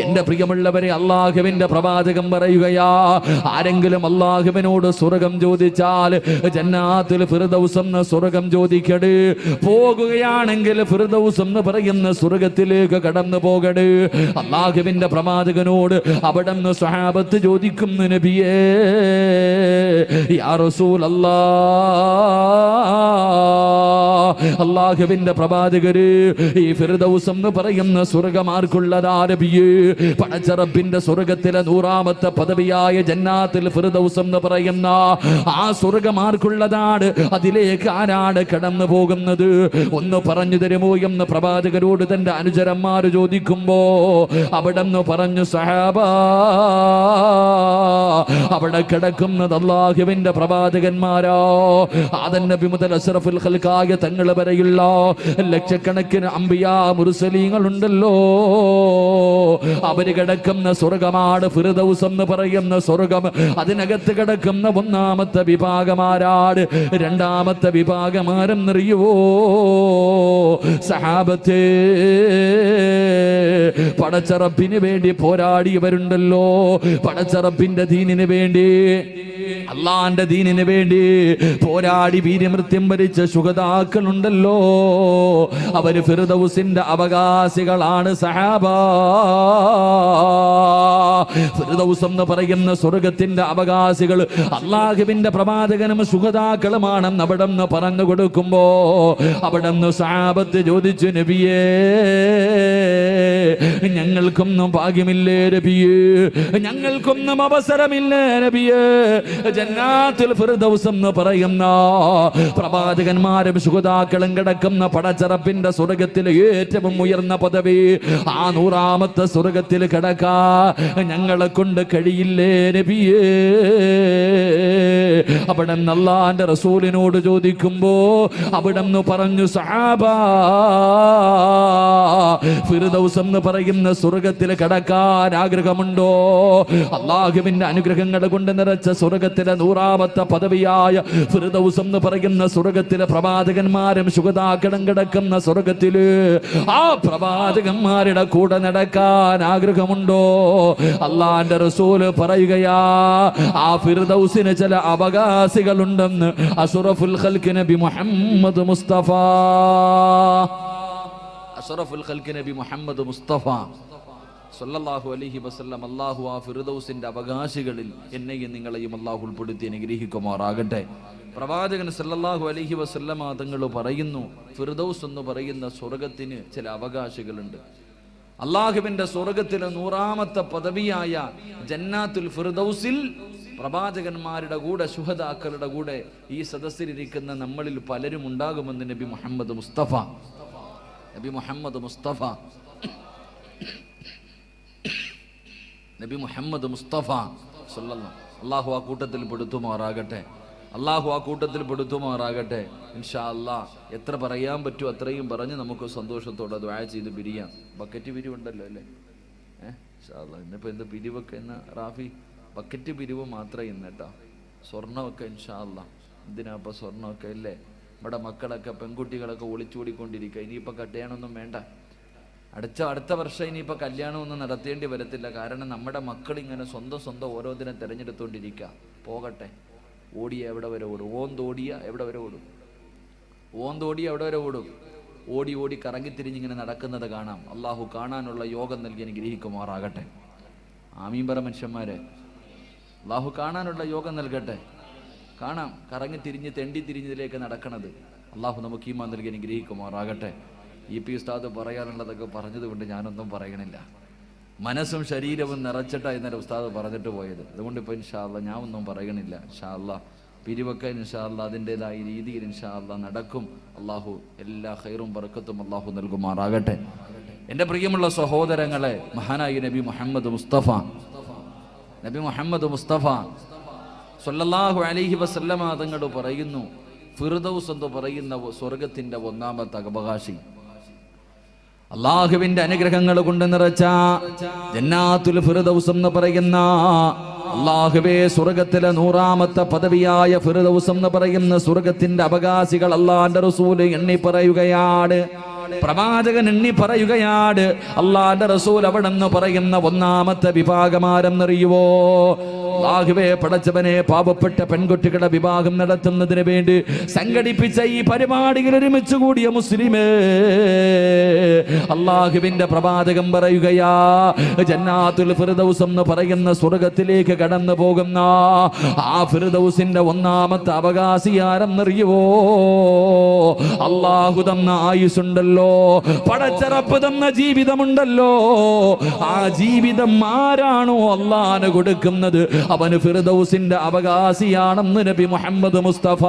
എന്റെ പ്രിയമുള്ളവരെ, അള്ളാഹുവിന്റെ പ്രവാചകം പറയുകയാ, ആരെങ്കിലും അള്ളാഹുവിനോട് സ്വർഗം ചോദിച്ചാൽ ജന്നാത്തുൽ ഫിർദൗസ് എന്ന സ്വർഗം ചോദിക്കട്. പോകുകയാണെങ്കിൽ ഫിർദൗസ് എന്ന് പറയുന്ന സ്വർഗത്തിലേക്ക് കടന്നു പോകട്. അള്ളാഹുവിന്റെ പ്രവാചകനോട് അവിടുന്ന് സ്വഹാബത്ത് ചോദിക്കുന്നു, നബിയേ യാ റസൂലല്ലാഹ്, അള്ളാഹുവിന്റെ പ്രവാചകര്, ഈ ഫിർദൗസ് എന്ന് പറയുന്ന സ്വർഗമാർക്കുള്ളതാ നബിയേ? പടച്ച റബ്ബിന്റെ സ്വർഗത്തിലെ 100ാമത്തെ പദവിയായ ജന്നാത്തുൽ ഫിർദൗസ് എന്ന് പറയുന്ന ആ സ്വർഗമാർക്കുള്ളതാണ്? അതിലേക്ക് ആരാണ് കടന്നു പോകുന്നത്? ഒന്ന് പറഞ്ഞു തരുമോ എന്ന് പ്രവാചകരോട് തന്റെ അനുചരന്മാർ ചോദിക്കുമ്പോ അവിടെന്ന് പറഞ്ഞു, സഹാബാ, അവിടെ കിടക്കുന്നത് അല്ലാഹുവിന്റെ പ്രവാചകന്മാരോ? ആദം നബി മുതൽ അഷ്റഫുൽ ഖൽഖായ തങ്ങൾ വരെയുള്ള ലക്ഷക്കണക്കിന് അംബിയാ മുർസലീങ്ങൾ ഉണ്ടല്ലോ. അവര് കിടക്കുന്ന സ്വർഗമാണ് ഫിർദൗസ് എന്ന് പറയുന്ന സ്വർഗം. അതിനകത്ത് കിടക്കുന്ന 1ാമത്തെ വിഭാഗമാരാട്, 2ാമത്തെ വിഭാഗമാരെന്നറിയുവോ? സഹാബത്തേ, പടച്ച റബ്ബിന് വേണ്ടി പോരാടിയവരുണ്ടല്ലോ, പടച്ച റബ്ബിന്റെ ദീനിന് വേണ്ടി, അള്ളാന്റെ ദീനിന് വേണ്ടി പോരാടി വീര്യമൃത്യം വരിച്ച ശുഹദാക്കളുണ്ടല്ലോ. അവര് ഫിർദൗസിന്റെ അവകാശികളാണ് സഹാബാ. ഫിർദൗസ് എന്ന് പറയുന്ന സ്വർഗത്തിന്റെ അവകാശികൾ അള്ളാഹുവിന്റെ പ്രവാചകനും ശുഹദാക്കളുമാണെന്ന് അവിടെ നിന്ന് പറഞ്ഞു കൊടുക്കുമ്പോ അവിടെന്ന് സഹാബത്ത് ചോദിച്ചു, നബിയേ ഞങ്ങൾക്കൊന്നും ഭാഗ്യമില്ലേ നബിയേ? ഞങ്ങൾക്കൊന്നും അവസരമില്ലേ നബിയേ? ജന്നാത്തുൽ ഫിർദൗസ് എന്ന് പറയുന്ന പ്രവാചകന്മാരും ശുഹദാക്കളും കിടക്കുന്ന പടച്ചറപ്പിന്റെ സ്വർഗത്തിലെ ഏറ്റവും ഉയർന്ന പദവി, ആ 100ാമത്തെ സ്വർഗത്തിൽ കിടക്കാ ഞങ്ങളെ കൊണ്ട് കഴിയില്ലേ നബിയേ? അവിടെ അല്ലാഹുവിന്റെ റസൂലിനോട് ചോദിക്കുമ്പോ അവിടെ പറഞ്ഞു, സഹാബാ, ഫിർദൗസ് എന്ന് പറയുന്ന സ്വർഗത്തിൽ കടക്കാൻ ആഗ്രഹമുണ്ടോ? അല്ലാഹുവിന്റെ അനുഗ്രഹങ്ങൾ കൊണ്ട് നിറച്ച സ്വർഗത്തിലെ 100ാമത്തെ പദവിയായ ഫിർദൗസ് എന്ന് പറയുന്ന സ്വർഗത്തിലെ പ്രവാചകന്മാരും ശുഹദാക്കളും കിടക്കുന്ന സ്വർഗത്തില് ആ പ്രവാചകന്മാരുടെ കൂടെ നടക്കാൻ ആഗ്രഹമുണ്ടോ? അല്ലാഹുവിന്റെ റസൂൽ പറയുകയാ, ആ ഫിർദൗസിന് ചില അവകാശികളുണ്ടെന്ന് അഷ്റഫുൽ ഖൽഖ് നബി മുഹമ്മദ് മുസ്തഫ. അഷ്റഫുൽ ഖൽഖ് നബി മുഹമ്മദ് മുസ്തഫ സല്ലല്ലാഹു അലൈഹി വസല്ലം അല്ലാഹു ആ ഫിർദൗസിന്റെ അവകാശികളിൽ എന്നെയും നിങ്ങളെയും അല്ലാഹു ഉൾപ്പെടുത്തി അനുഗ്രഹിക്കുമാറാകട്ടെ. പ്രവാചകൻ സല്ലല്ലാഹു അലൈഹി വസല്ലം തങ്ങൾ പറയുന്നു, ഫിർദൗസ് എന്ന് പറയുന്ന സ്വർഗത്തിന് ചില അവകാശികളുണ്ട്. അല്ലാഹുവിന്റെ സ്വർഗത്തിലെ 100ാമത്തെ പദവിയായ ജന്നാത്തുൽ ഫിർദൗസിൽ പ്രവാചകന്മാരുടെ കൂടെ ശുഹദാക്കളുടെ കൂടെ ഈ സദസ്സിലിരിക്കുന്ന നമ്മളിൽ പലരും ഉണ്ടാകുമെന്ന് നബി മുഹമ്മദ് മുസ്തഫ. നബി മുഹമ്മദ് മുസ്തഫ നബി മുഹമ്മദ് മുസ്തഫ സല്ലല്ലാഹു. അല്ലാഹു ആ കൂട്ടത്തിൽ പെടുത്തുമാറാകട്ടെ. അല്ലാഹു ആ കൂട്ടത്തിൽ പെടുത്തുമാറാകട്ടെ. ഇൻഷാ അല്ലാഹ് എത്ര പറയാൻ പറ്റുമോ അത്രയും പറഞ്ഞ് നമുക്ക് സന്തോഷത്തോടെ ദുആ ചെയ്ത് പിരിയാം. ബക്കറ്റ് പിരിവുണ്ടല്ലോ അല്ലേ? ഇൻഷാ അല്ലാഹ് ഇന്നിപ്പോൾ എന്ത് പിരിവൊക്കെ ഇന്ന് റാഫി? ബക്കറ്റ് പിരിവ് മാത്രമേ ഇന്ന് കേട്ടോ. സ്വർണ്ണമൊക്കെ ഇൻഷാ അല്ലാഹ് എന്തിനാ ഇപ്പം സ്വർണ്ണമൊക്കെ അല്ലേ? ഇവിടെ മക്കളൊക്കെ പെൺകുട്ടികളൊക്കെ ഒളിച്ചോടിക്കൊണ്ടിരിക്കുക. ഇനിയിപ്പോൾ കല്യാണമൊന്നും വേണ്ട. അടുത്ത വർഷം ഇനിയിപ്പോൾ കല്യാണമൊന്നും നടത്തേണ്ടി വരത്തില്ല. കാരണം നമ്മുടെ മക്കളിങ്ങനെ സ്വന്തം ഓരോന്നിനെ തിരഞ്ഞെടുത്തുകൊണ്ടിരിക്കുക. പോകട്ടെ, ഓടിയ എവിടെ വരെ ഓടും? ഓന്തോടിയ എവിടെ വരെ ഓടും? ഓന്തോടിയ എവിടെ വരെ ഓടും? ഓടി കറങ്ങിത്തിരിഞ്ഞിങ്ങനെ നടക്കുന്നത് കാണാം. അള്ളാഹു കാണാനുള്ള യോഗം നൽകി അനുഗ്രഹിക്കുമാറാകട്ടെ. ആമീൻ പറ മനുഷ്യന്മാരെ. അള്ളാഹു കാണാനുള്ള യോഗം നൽകട്ടെ. കാണാം കറങ്ങിത്തിരിഞ്ഞ് തെണ്ടിത്തിരിഞ്ഞതിലേക്ക് നടക്കണത്. അള്ളാഹു നമുക്ക് ഈമാൻ നൽകി അനുഗ്രഹിക്കുമാറാകട്ടെ. EP ഉസ്താദ് പറയാനുള്ളതൊക്കെ പറഞ്ഞതുകൊണ്ട് ഞാനൊന്നും പറയണില്ല. മനസ്സും ശരീരവും നിറച്ചിട്ടാ ഇന്നലെ ഉസ്താദ് പറഞ്ഞിട്ട് പോയത്. അതുകൊണ്ട് ഇപ്പോൾ ഇൻഷാ അല്ലാഹ് ഞാൻ ഒന്നും പറയണില്ല. ഇൻഷാ അല്ലാഹ് പിരിവൊക്കെ ഇൻഷാ അല്ലാഹ് അതിൻ്റെതായ രീതിയിൽ ഇൻഷാ അല്ലാഹ് നടക്കും. അള്ളാഹു എല്ലാ ഖൈറും ബർക്കത്തും അള്ളാഹു നൽകുമാറാകട്ടെ. എൻ്റെ പ്രിയമുള്ള സഹോദരങ്ങളെ, മഹാനായ നബി മുഹമ്മദ് മുസ്തഫ സല്ലല്ലാഹു അലൈഹി വസല്ലമ തങ്ങൾ പറയുന്നു, ഫിർദൗസ് എന്ന് പറയുന്ന സ്വർഗത്തിൻ്റെ 1ാമത്തെ അവകാശി, അള്ളാഹുവിന്റെ അനുഗ്രഹങ്ങൾ കൊണ്ട് നിറച്ച ജന്നാത്തുൽ ഫിർദൗസ് എന്ന് പറയുന്ന അള്ളാഹുവേ സ്വർഗത്തിലെ 100ാമത്തെ പദവിയായ ഫിർദൗസ് എന്ന് പറയുന്ന സ്വർഗത്തിന്റെ അവകാശികൾ അള്ളാന്റെ റസൂൽ എണ്ണി പറയുകയാണ്. പ്രവാചകൻ എണ്ണി പറയുകയാണ്. അള്ളാന്റെ റസൂൽ അവിടെന്ന് പറയുന്ന ഒന്നാമത്തെ വിഭാഗമാരെന്നറിയുവോ? അല്ലാഹുവേ പടച്ചവനെ, പാവപ്പെട്ട പെൺകുട്ടികളുടെ വിവാഹം നടത്തുന്നതിന് വേണ്ടി സംഘടിപ്പിച്ച ഈ പരിപാടിയിൽ ഒരുമിച്ച് കൂടിയ മുസ്ലിമേ, അല്ലാഹുവിന്റെ പ്രവാചകൻ പറയുകയാ, ജന്നാത്തുൽ ഫിർദൗസ് എന്ന് പറയുന്ന സ്വർഗത്തിലേക്ക് കടന്നു പോകുന്ന ആ ഫിർദൗസിന്റെ ഒന്നാമത്തെ അവകാശി ആരെന്നറിയുവോ? അല്ലാഹു തന്ന ആയുസ്സുണ്ടല്ലോ, പടച്ചറപ്പ് തന്ന ജീവിതമുണ്ടല്ലോ, ആ ജീവിതം ആരാണോ അല്ലാഹു കൊടുക്കുന്നത് അവന് ഫിർദൗസിന്റെ അവകാശിയാണെന്ന് നബി മുഹമ്മദ് മുസ്തഫ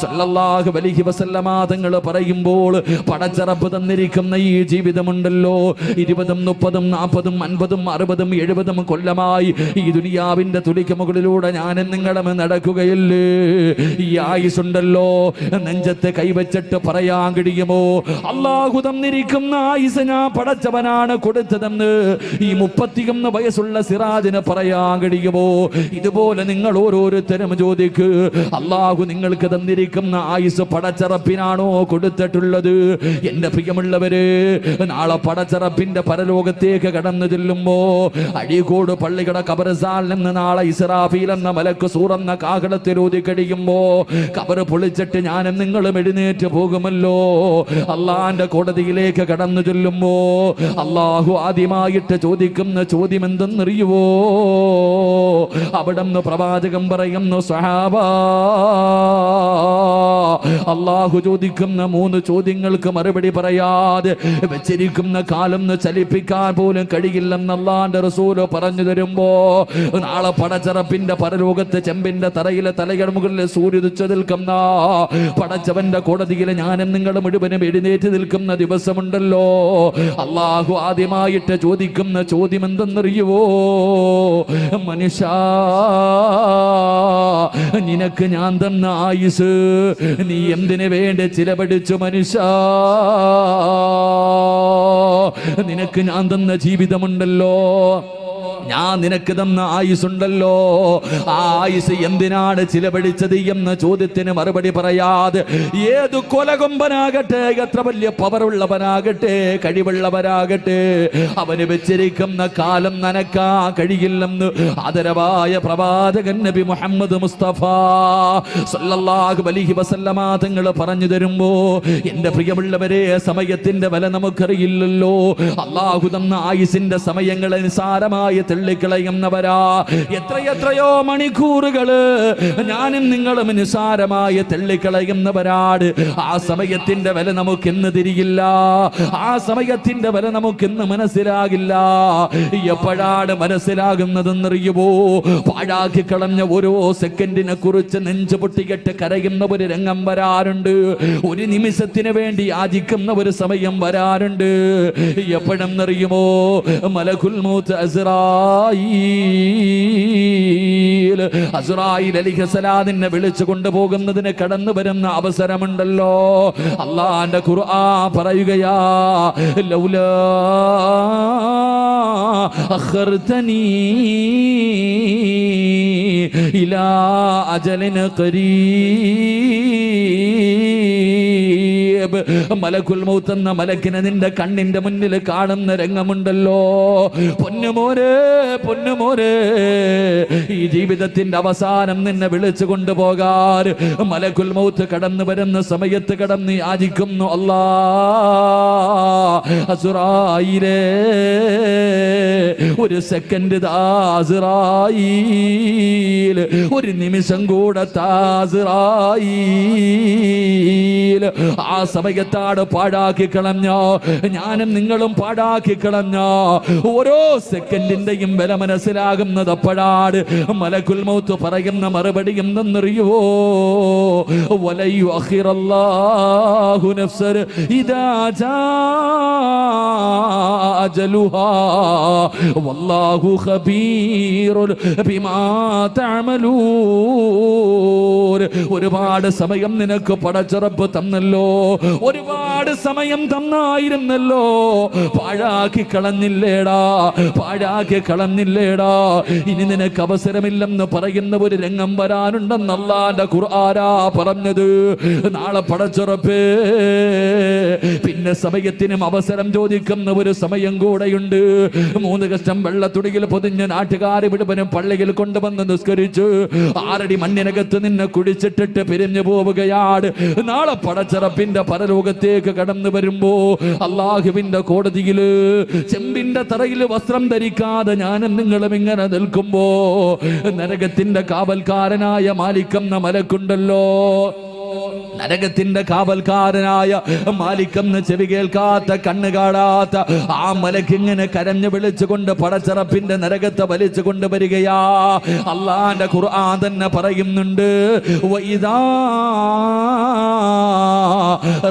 സല്ലല്ലാഹു അലൈഹി വസല്ലമ തങ്ങൾ പറയുമ്പോൾ, പടച്ചറപ്പ് തന്നിരിക്കുന്ന ഈ ജീവിതമുണ്ടല്ലോ, 20, 30, 40, 50, 60, 70 കൊല്ലമായി ഈ ദുനിയാവിന്റെ തുലിക്ക് മുകളിലൂടെ ഞാനും നിങ്ങളും നടക്കുകയില്ലേ? ഈ ആയുസുണ്ടല്ലോ, നെഞ്ചത്തെ കൈവച്ചിട്ട് പറയാൻ കഴിയുമോ, അല്ലാഹു തന്നിരിക്കുന്ന ആയുസ് ഞാൻ പടച്ചവനാണ് കൊടുത്തതെന്ന് ഈ 31 വയസ്സുള്ള സിറാജിന് പറയാൻ കഴിയുമോ? ഇതുപോലെ നിങ്ങൾ ഓരോരുത്തരും ചോദിക്ക്, അല്ലാഹു നിങ്ങൾക്ക് തന്നിരിക്കുന്ന ആയുസ് പടച്ചറപ്പിനാണോ കൊടുത്തിട്ടുള്ളത്? എന്റെ പ്രിയമുള്ളവര്, നാളെ പടച്ചറപ്പിന്റെ പരലോകത്തേക്ക് കടന്നു ചെല്ലുമ്പോ അഴീക്കോട് പള്ളിയുടെ ഖബർസ്ഥാനിൽ നിന്ന് നാളെ ഇസ്രാഫീൽ എന്ന മലക്ക് സൂറന്ന കാഹളത്തിൽ ഊതി കഴിയുമ്പോ ഖബർ പൊളിച്ചിട്ട് ഞാനും നിങ്ങളും എഴുന്നേറ്റ് പോകുമല്ലോ. അള്ളാന്റെ കോടതിയിലേക്ക് കടന്നു ചെല്ലുമ്പോ അള്ളാഹു ആദ്യമായിട്ട് ചോദിക്കുന്ന ചോദ്യം എന്തെന്നറിയുവോ? അവിടെന്ന് പ്രവാചകൻ പറയുന്നു, സഹാബാ, അള്ളാഹു ചോദിക്കുന്ന 3 ചോദ്യങ്ങൾക്ക് മറുപടി പറയാതെ വെച്ചിരിക്കുന്ന കാലം ചലിപ്പിക്കാൻ പോലും കഴിയില്ലെന്ന് അല്ലാഹുവിന്റെ റസൂൽ പറഞ്ഞു തരുമ്പോ, നാളെ പടച്ചറപ്പിന്റെ പരലോകത്ത് ചെമ്പിന്റെ തറയിലെ തലയുടെ മുകളിൽ സൂര്യദിച്ചു നിൽക്കുന്ന പടച്ചവന്റെ കോടതിയിൽ ഞാനും നിങ്ങളും മുഴുവനും എഴുന്നേറ്റ് നിൽക്കുന്ന ദിവസമുണ്ടല്ലോ, അള്ളാഹു ആദ്യമായിട്ട് ചോദിക്കുന്ന ചോദ്യം എന്തെന്നറിയുവോ? മനുഷ്യ, നിനക്ക് ഞാൻ തന്ന ആയുസ് നീ എന്തിനു വേണ്ടി ചിലവഴിച്ചു? മനുഷ്യ, നിനക്ക് ഞാൻ തന്ന ജീവിതമുണ്ടല്ലോ, ഞാൻ നിനക്ക് തന്ന ആയുസുണ്ടല്ലോ, ആ ആയുസ് എന്തിനാണ് ചിലവഴിച്ചത് എന്ന ചോദ്യത്തിന് മറുപടി പറയാതെ ഏത് കൊലകൊമ്പനാകട്ടെ, എത്ര വലിയ പവറുള്ളവനാകട്ടെ, കഴിവുള്ളവരാകട്ടെ, അവന് വെച്ചിരിക്കുന്ന കാലം നനക്കാ കഴിയില്ലെന്ന് ആദരവായ പ്രവാചകൻ നബി മുഹമ്മദ് മുസ്തഫ സല്ലല്ലാഹു അലൈഹി വസല്ലമ തങ്ങൾ പറഞ്ഞു തരുമ്പോ, എന്റെ പ്രിയമുള്ളവരെ, സമയത്തിന്റെ വില നമുക്കറിയില്ലല്ലോ. അല്ലാഹു തന്ന ആയുസിന്റെ സമയങ്ങളെ നിസാരമായി തള്ളിക്കളയുന്നവരാ. എത്രയെത്രയോ മണിക്കൂറുകള് ഞാനും നിങ്ങളും നിസാരമായി തള്ളിക്കളയുന്നവരാണ്. ആ സമയത്തിന്റെ വില നമുക്കിന്ന് തിരിയില്ല, ആ സമയത്തിന്റെ വില നമുക്കിന്ന് മനസ്സിലാകില്ല. എപ്പോഴാണ് മനസ്സിലാകുന്നതെന്നറിയുമോ? പാഴാക്കി കളഞ്ഞ ഓരോ സെക്കൻഡിനെ കുറിച്ച് നെഞ്ചു പൊട്ടിക്കെട്ട് കരയുന്ന ഒരു രംഗം വരാറുണ്ട്. ഒരു നിമിഷത്തിന് വേണ്ടി യാചിക്കുന്ന ഒരു സമയം വരാറുണ്ട്. എപ്പോഴെന്നറിയുമോ? മലക്കുൽ മൗത്ത് അസ്റായീൽ അലൈഹിസ്സലാമിനെ വിളിച്ചു കൊണ്ടുപോകുന്നതിന് കടന്നു വരുന്ന അവസരമുണ്ടല്ലോ. അല്ലാഹുവിന്റെ ഖുർആൻ പറയുകയാ, ലൗലാ അഖർതനീ ഇലാ അജലിൻ ഖരീബ്. മലക്കുൽ മൗത്ത് എന്ന മലക്കിനെ നിന്റെ കണ്ണിന്റെ മുന്നിൽ കാണുന്ന രംഗമുണ്ടല്ലോ. പൊന്നുമോനെ, പൊന്നുമോനെ, ഈ ജീവിതത്തിന്റെ അവസാനം നിന്നെ വിളിച്ചു കൊണ്ടുപോകാൻ മലക്കുൽ മൗത്ത് കടന്നു വരുന്ന സമയത്ത് കടന്ന് യാചിക്കുന്നു, അല്ലാ അസ്റായീലേ, ഒരു സെക്കൻഡ് അസ്റായീൽ, ഒരു നിമിഷം കൂടെ അസ്റായീൽ. ആ സമയത്താണ് പാഴാക്കി കളഞ്ഞോ, ഞാനും നിങ്ങളും പാഴാക്കി കളഞ്ഞോ. ഓരോ സെക്കൻഡിന്റെയും വില മനസ്സിലാകുന്നത് അപ്പോഴാണ്. മലക്കുൽ മൗത്ത് പറയുന്ന മറുപടി എന്തെന്നറിയുവോ? വലയു അഖിറല്ലാഹു നഫ്സൻ ഇദാ ജാ അജലുഹാ. വല്ലാഹു ഖബീറുൻ ബിമാ തഅമലൂൻ. ഒരുപാട് സമയം നിനക്ക് പടച്ചറപ്പ് തന്നല്ലോ, ഒരുപാട് സമയം തന്നായിരുന്നല്ലോ, പാഴാക്കി കളഞ്ഞില്ലേടാ, പാഴാക്കി കളഞ്ഞില്ലേടാ. ഇനി നിനക്ക് അവസരമില്ലെന്ന് പറയുന്ന ഒരു രംഗം വരാനുണ്ടെന്ന് അല്ലാഹുവിന്റെ ഖുർആനാ പറഞ്ഞത്. നാളെ പടച്ചറപ്പേ പിന്നെ സമയത്തിനും അവസരം ചോദിക്കുന്ന ഒരു സമയം കൂടെയുണ്ട്. 3 കഷ്ടം വെള്ളത്തുടിയിൽ പൊതിഞ്ഞ് നാട്ടുകാരെ മുഴുവനും പള്ളിയിൽ കൊണ്ടുവന്ന് നിസ്കരിച്ച് 6 അടി മണ്ണിനകത്ത് നിന്നെ കുടിച്ചിട്ടിട്ട് പിരിഞ്ഞു പോവുകയാണ്. നാളെ പടച്ചറപ്പിന്റെ പരലോകത്തേക്ക് കടന്നു വരുമ്പോ അള്ളാഹുവിന്റെ കോടതിയില് ചെമ്പിന്റെ തറയിൽ വസ്ത്രം ധരിക്കാതെ ഞാനും നിങ്ങളും ഇങ്ങനെ നിൽക്കുമ്പോ നരകത്തിന്റെ കാവൽക്കാരനായ മാലിക്കെന്ന മലക്കുണ്ടല്ലോ, നരകത്തിന്റെ കാവൽക്കാരനായ മാലിക്കെന്ന് ചെവി കേൾക്കാത്ത കണ്ണ് കാണാത്ത ആ മലക്കിങ്ങനെ കരഞ്ഞു വിളിച്ചുകൊണ്ട് പടച്ചറപ്പിന്റെ നരകത്തെ വലിച്ചു കൊണ്ടുവരികയാ. അള്ളാന്റെ ഖുർആൻ തന്നെ പറയുന്നുണ്ട്, വഇദാ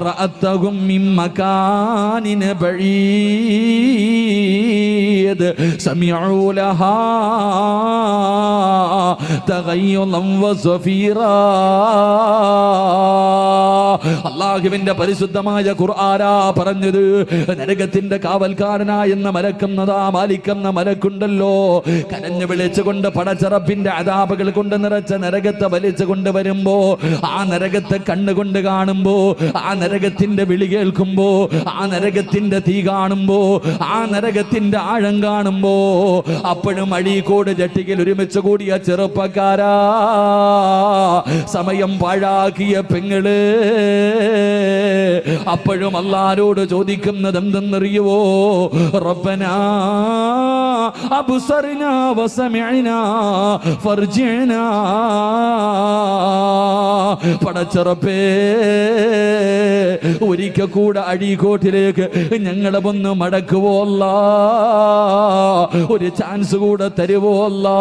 റഅതഹും മിൻ മകാനിൻ ബഈദ് സമിഉ ലഹാ തഗയ്യുലൻ വസഫീറാ. അല്ലാഹുവിന്റെ പരിശുദ്ധമായ ഖുർആനാ പറഞ്ഞത്. നരകത്തിന്റെ കാവൽക്കാരനായെന്ന മലക്കുന്നതാ മാലിക്കെന്ന മലക്കുണ്ടല്ലോ, കരഞ്ഞു വിളിച്ചുകൊണ്ട് പടച്ചറപ്പിന്റെ അദാബുകൾ കൊണ്ട് നിറച്ച നരകത്തെ വലിച്ചു കൊണ്ടുവരുമ്പോ, ആ നരകത്തെ കണ്ണുകൊണ്ട് കാണുമ്പോ, ആ നരകത്തിന്റെ വിളി കേൾക്കുമ്പോ, ആ നരകത്തിന്റെ തീ കാണുമ്പോ, ആ നരകത്തിന്റെ ആഴം കാണുമ്പോ, അപ്പോഴും അഴീക്കോട് ജട്ടിയിൽ ഒരുമിച്ച് കൂടിയ ചെറുപ്പക്കാരാ, സമയം പാഴാക്കിയ പെങ്ങള് അപ്പോഴും അല്ലാഹുവോട് ചോദിക്കുന്നത് എന്തെന്നറിയുവോ? റബ്ബനാ അബ്സർനാ വസമിഅനാ ഫർജിഅനാ. പടച്ചറപ്പേ ഒരിക്കൽ കൂടെ അഴീക്കോട്ടിലേക്ക് ഞങ്ങളെ ഒന്ന് മടക്കുവോ അല്ലാ, ഒരു ചാൻസ് കൂടെ തരുവോ അല്ലാ,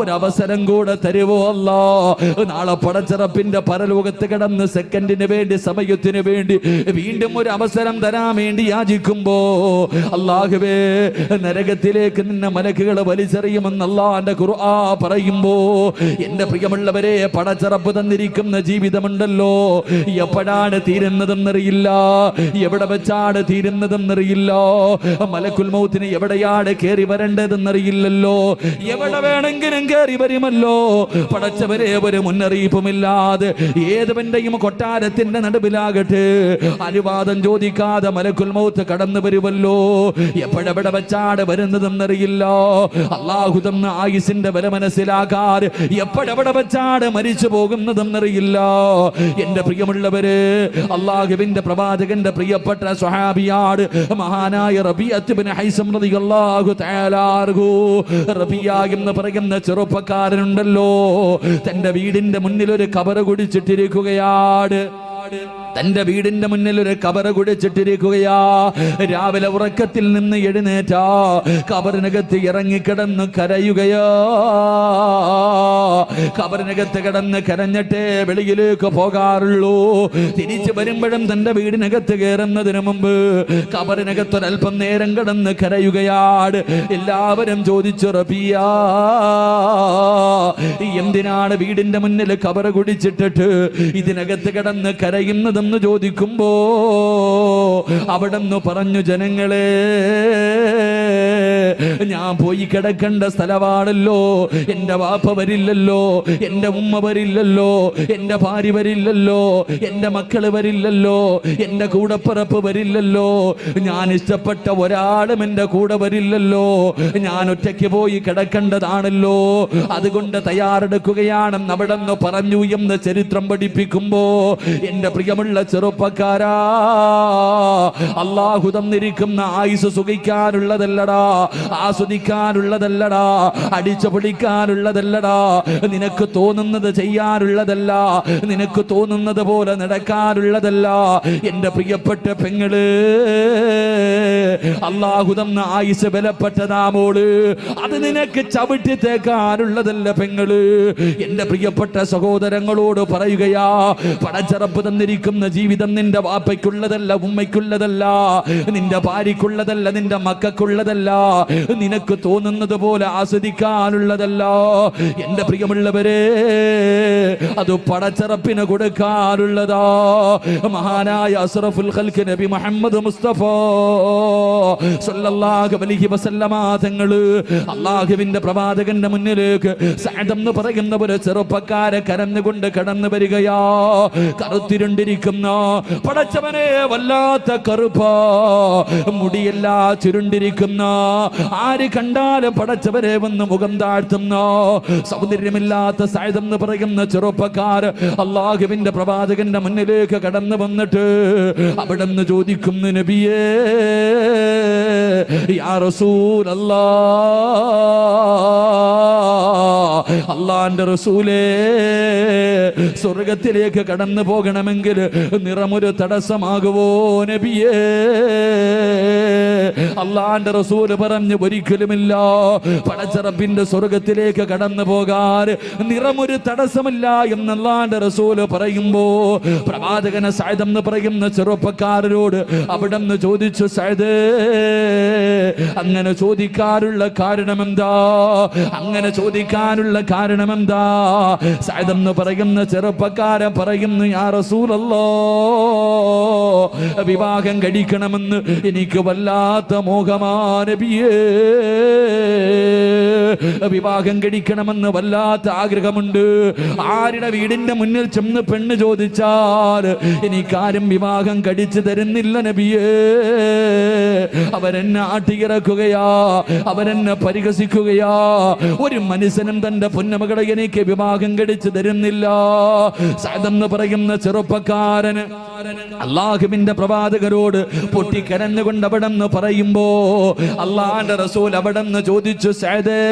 ഒരവസരം കൂടെ തരുവോ അല്ലാ. നാളെ പടച്ചറപ്പിന്റെ പരലോകത്ത് കിടന്ന് സെക്കൻഡിന് വേണ്ടി, സമയത്തിന് വേണ്ടി വീണ്ടും ഒരു അവസരം തരാൻ വേണ്ടി യാചിക്കുമ്പോ അല്ലാഹുവേ നരകത്തിലേക്ക് നിന്നെ മലക്കുകളെ വലിച്ചെറിയുമെന്ന് അല്ലാഹുവിന്റെ ഖുർആൻ പറയുമ്പോ, എന്റെ പ്രിയമുള്ളവരെ, പടച്ചറപ്പ് തന്നിരിക്കുന്ന ജീവിതമുണ്ടല്ലോ, എപ്പോഴാണ് തീരുന്നതെന്നറിയില്ല, എവിടെ വെച്ചാണ് തീരുന്നതെന്നറിയില്ല, മലക്കുൽ മൗത്തിന് എവിടെയാണ് കയറി വരേണ്ടതെന്നറിയില്ലല്ലോ, എവിടെ വേണമെങ്കിലും കയറി വരുമല്ലോ. പടച്ചവരെ ഒരു മുന്നറിയിപ്പുമില്ലാതെ ഏതവന്റെയും കൊട്ടാരത്തിന്റെ നടുവിലാകട്ടെ അനുവാദം ചോദിക്കാതെ മലക്കുൽ മൗത്ത് കടന്നു വരുമല്ലോ. എപ്പോഴെവിടെ വെച്ചാണ് വരുന്നതെന്നറിയില്ല. അല്ലാഹു തന്ന ആയുസിന്റെ വില മനസ്സിലാക്കാറ് എപ്പോഴെവിടെ വെച്ചാണ് മരിച്ചു പോകുന്നതെന്നറിയില്ല. എന്റെ പ്രിയമുള്ളവര്, അല്ലാഹുവിന്റെ പ്രവാചകന്റെ പ്രിയപ്പെട്ട സ്വഹാബിയാണ് മഹാനായ റബീഅത്ത് ഇബ്നു ഹൈസം റളിയല്ലാഹു തആല അൻഹു. റബീഅ എന്ന് പറയുന്ന ചെറുപ്പക്കാരനുണ്ടല്ലോ, തന്റെ വീടിന്റെ മുന്നിൽ ഒരു കബർ കുടിച്ചിട്ടിരിക്കുകയാണ്. തന്റെ വീടിന്റെ മുന്നിൽ ഒരു കബർ കുടിച്ചിട്ടിരിക്കുകയാ. രാവിലെ ഉറക്കത്തിൽ നിന്ന് എഴുന്നേറ്റാ കബറിനകത്ത് ഇറങ്ങിക്കിടന്ന് കരയുകയാ. കബറിനകത്ത് കിടന്ന് കരഞ്ഞിട്ടേ വെളിയിലേക്ക് പോകാറുള്ളൂ. തിരിച്ചു വരുമ്പോഴും തന്റെ വീടിനകത്ത് കയറുന്നതിന് മുമ്പ് കബറിനകത്തൊരൽപ്പം നേരം കിടന്ന് കരയുകയാണ്. എല്ലാവരും ചോദിച്ചു, റബീഅ എന്തിനാണ് വീടിന്റെ മുന്നിൽ കബർ കുടിച്ചിട്ടിട്ട് ഇതിനകത്ത് കിടന്ന് കരയുന്നതെന്ന് ചോദിക്കുമ്പോ അവിടെന്ന് പറഞ്ഞു, ജനങ്ങളെ, ഞാൻ പോയി കിടക്കേണ്ട സ്ഥലമാണല്ലോ, എന്റെ വാപ്പ വരില്ലല്ലോ, എന്റെ ഉമ്മ വരില്ലല്ലോ, എന്റെ ഭാര്യ വരില്ലല്ലോ, എന്റെ മക്കള് വരില്ലല്ലോ, എന്റെ കൂടപ്പിറപ്പ് വരില്ലല്ലോ, ഞാൻ ഇഷ്ടപ്പെട്ട ഒരാളും എന്റെ കൂടെ വരില്ലല്ലോ, ഞാൻ ഒറ്റയ്ക്ക് പോയി കിടക്കേണ്ടതാണല്ലോ, അതുകൊണ്ട് തയ്യാറെടുക്കുകയാണെന്ന് അവിടെ നിന്ന് പറഞ്ഞു എന്ന് ചരിത്രം പഠിപ്പിക്കുമ്പോ, എന്റെ പ്രിയമുള്ള ചെറുപ്പക്കാരാ, അല്ലാഹു തന്നിരിക്കുന്ന ആയുസ് സുഖിക്കാനുള്ളതല്ലടാ, ആസ്വദിക്കാനുള്ളതല്ലടാ, അടിച്ചു പൊളിക്കാനുള്ളതല്ലടാ, നിനക്ക് തോന്നുന്നത് ചെയ്യാനുള്ളതല്ല, നിനക്ക് തോന്നുന്നത് പോലെ നടക്കാനുള്ളതല്ല. എന്റെ പ്രിയപ്പെട്ട പെങ്ങള്, അല്ലാഹു തന്ന ആയുസ് ബലപ്പെട്ടതാമോള്, അത് നിനക്ക് ചവിട്ടി തേക്കാനുള്ളതല്ല പെങ്ങള്. എന്റെ പ്രിയപ്പെട്ട സഹോദരങ്ങളോട് പറയുകയാ, പടച്ചറപ്പ് തന്നിരിക്കുന്ന ജീവിക്കുന്ന ജീവിതം നിന്റെ വാപ്പയ്ക്കുള്ളതല്ല, ഉമ്മയ്ക്കുള്ളതല്ല, നിന്റെ ഭാര്യയ്ക്കുള്ളതല്ല, നിന്റെ മക്കൾക്കുള്ളതല്ല, നിനക്ക് തോന്നുന്നത് പോലെ ആസ്വദിക്കാനുള്ളതല്ല. എന്റെ പ്രിയമുള്ളവരെ, അത് പടച്ചറപ്പിന് കൊടുക്കാനുള്ളതാ. മഹാനായ അസ്റഫുൽ ഖൽഖ് നബി മുഹമ്മദ് മുസ്തഫ സല്ലല്ലാഹു അലൈഹി വസല്ലമ തങ്ങള് അല്ലാഹുവിന്റെ പ്രവാചകന്റെ മുന്നിലേക്ക് സഅദ് എന്ന് പറയുന്ന ഒരു ചെറുപ്പക്കാരെ കരഞ്ഞുകൊണ്ട് കടന്നു വരികയാ. കറുത്തിരുണ്ടിരിക്കുന്ന, പടച്ചവനെ വല്ലാത്ത കറുപ്പ, മുടിയെല്ലാ ചുരുണ്ടിരിക്കുന്ന, ആര് കണ്ടാലും പടച്ചവരെ വന്ന് മുഖം താഴ്ത്തുന്ന സൗന്ദര്യമില്ലാത്ത സഅദ് എന്ന് പറയുന്ന ചെറുപ്പക്കാർ അല്ലാഹുവിന്റെ പ്രവാചകന്റെ മുന്നിലേക്ക് കടന്നു വന്നിട്ട് അവിടെന്ന് ചോദിക്കുന്നു, നബിയേ യാ റസൂലല്ലാഹ്, അല്ലാഹുവിന്റെ റസൂലേ, സ്വർഗത്തിലേക്ക് കടന്നു പോകണമെങ്കിൽ നിറമൊരു തടസ്സമാകുവോ നബിയേ? അല്ലാഹുവിന്റെ റസൂൽ പറഞ്ഞു, ഒരിക്കലുമില്ല. പടച്ചറപ്പിന്റെ സ്വർഗത്തിലേക്ക് കടന്നു പോകാൻ നിറമൊരു തടസ്സമില്ല എന്ന് അല്ലാഹുവിന്റെ റസൂൽ പറയുമ്പോ പ്രവാചകനെ സഅദ് എന്ന് പറയുന്ന ചെറുപ്പക്കാരനോട് അവിടെ നിന്ന് ചോദിച്ചു, സഅദ്, അങ്ങനെ ചോദിക്കാനുള്ള കാരണമെന്താ? അങ്ങനെ ചോദിക്കാനുള്ള കാരണമെന്താ? സഅദ് എന്ന് പറയുന്ന ചെറുപ്പക്കാരൻ പറയുന്നു, യാ റസൂലല്ലാഹ്, വിവാഹം കഴിക്കണമെന്ന് എനിക്ക് വല്ലാത്ത മോഹമാ നബിയേ. വിവാഹം കഴിക്കണമെന്ന് വല്ലാത്ത ആഗ്രഹമുണ്ട്. ആരുടെ വീടിന്റെ മുന്നിൽ ചെന്ന് പെണ്ണ് ചോദിച്ചാൽ എനിക്കാരും വിവാഹം കഴിച്ചു തരുന്നില്ല നബിയേ. അവരെന്നെ ആട്ടിയിറക്കുകയാ, അവരെന്നെ പരിഹസിക്കുകയാ. ഒരു മനുഷ്യനും തന്റെ പൊന്നമകളെ എനിക്ക് വിവാഹം കഴിച്ചു തരുന്നില്ല. സഅദ് എന്ന് പറയുന്ന ചെറുപ്പക്കാരന് അല്ലാഹുവിന്റെ പ്രവാചകരോട് പൊട്ടിക്കരഞ്ഞുകൊണ്ട് അവിടെ നിന്ന് പറയുമ്പോ അല്ലാഹുവിന്റെ റസൂൽ അവിടെ നിന്ന് ചോദിച്ചു, സഅദേ,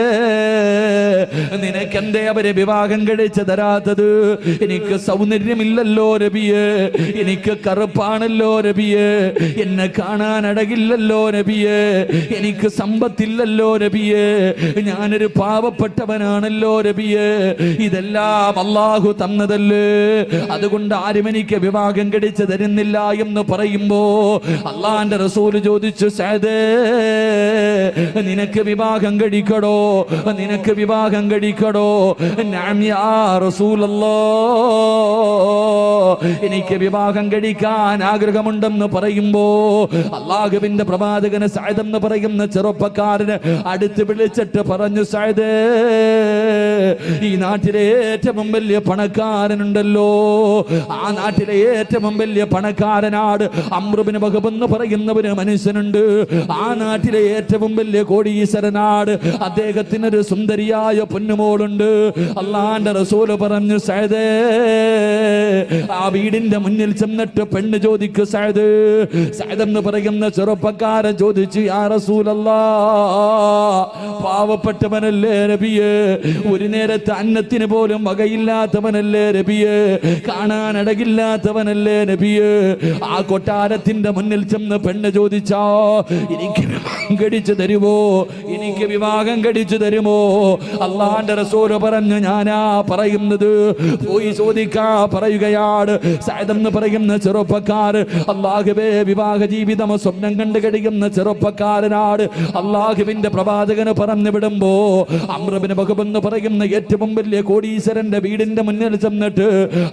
നിനക്കെന്തേ അവരെ വിവാഹം കഴിച്ചു തരാത്തത്? എനിക്ക് സൗന്ദര്യമില്ലല്ലോ നബിയേ, എനിക്ക് കറുപ്പാണല്ലോ നബിയേ, എന്നെ കാണാൻ അഴകില്ലല്ലോ നബിയേ, എനിക്ക് സമ്പത്തില്ലല്ലോ നബിയേ, ഞാനൊരു പാവപ്പെട്ടവനാണല്ലോ നബിയേ, ഇതെല്ലാം അല്ലാഹു തന്നതല്ലേ, അതുകൊണ്ട് ആരും എനിക്ക് വിവാഹം കഴിച്ചു തരുന്നില്ല എന്ന് പറയുമ്പോ അല്ലാഹുവിന്റെ റസൂൽ ചോദിച്ചു, സഅദേ, നിനക്ക് വിവാഹം കഴിക്കടോ? നിനക്ക് വിവാഹം കഴിക്കടോ? നഅം യാ റസൂലല്ലാഹ്, എനിക്ക് വിവാഹം കഴിക്കാൻ ആഗ്രഹമുണ്ടെന്ന് പറയുമ്പോ അല്ലാഹുവിന്റെ പ്രവാചകന് സഅദ് എന്ന് പറയുന്ന ചെറുപ്പക്കാരന് അടുത്ത് വിളിച്ചിട്ട് പറഞ്ഞു, സഅദേ, ഈ നാട്ടിലെ ഏറ്റവും വലിയ പണക്കാരനുണ്ടല്ലോ, ആ നാട്ടിലെ ഏറ്റവും വലിയ പണക്കാരനാട് അംർ ഇബ്നു വഹബ് എന്ന് പറയുന്ന ഒരു മനുഷ്യനുണ്ട്. ആ നാട്ടിലെ ഏറ്റവും വലിയ കോടീശ്വരനാട്, അദ്ദേഹത്തിനൊരു സുന്ദരിയായ പൊന്നുമോളുണ്ട്. അല്ലാഹുവിന്റെ റസൂൽ പറഞ്ഞു, സഅദേ, ആ വീടിന്റെ മുന്നിൽ ചെന്നിട്ട് പെണ്ണ് ചോദിക്കു സഅദ്. സഅദ് എന്ന് പറയുന്ന ചെറുപ്പക്കാരൻ ചോദിച്ചു, യാ റസൂലല്ലാഹ്, പാവപ്പെട്ടവനല്ലേ നബിയേ, ഒരു നേരത്തെ അന്നത്തിന് പോലും വകയില്ലാത്തവനല്ലേ നബിയേ, കാണാൻ അഴകില്ലാത്തവനല്ലേ നബിയേ, ആ കൊട്ടാരത്തിന്റെ മുന്നിൽ ചെന്ന് പെണ്ണ് ചോദിച്ചാ എനിക്ക് വിവാഹം കഴിച്ചു തരുമോ? എനിക്ക് വിവാഹം കഴിച്ചു തരുമോ? അല്ലാഹുവിന്റെ റസൂൽ പറഞ്ഞു, ഞാനാ പറയുന്നത്, പോയി ചോദിക്കാ പറയുകയാണ്. സഅദ് എന്ന് പറയുന്ന ചെറുപ്പക്കാർ അല്ലാഹുവേ വിവാഹ ജീവിതം സ്വപ്നം കണ്ടു കഴിയുന്ന ചെറുപ്പക്കാരനാണ്. അല്ലാഹുവിന്റെ പ്രവാചകന് പറഞ്ഞു വിടുമ്പോ അംർ ഇബ്നു വഹബ് എന്ന് പറയുന്ന ഏറ്റവും വലിയ കോടീശ്വരന്റെ വീടിന്റെ മുന്നിൽ ചെന്നിട്ട്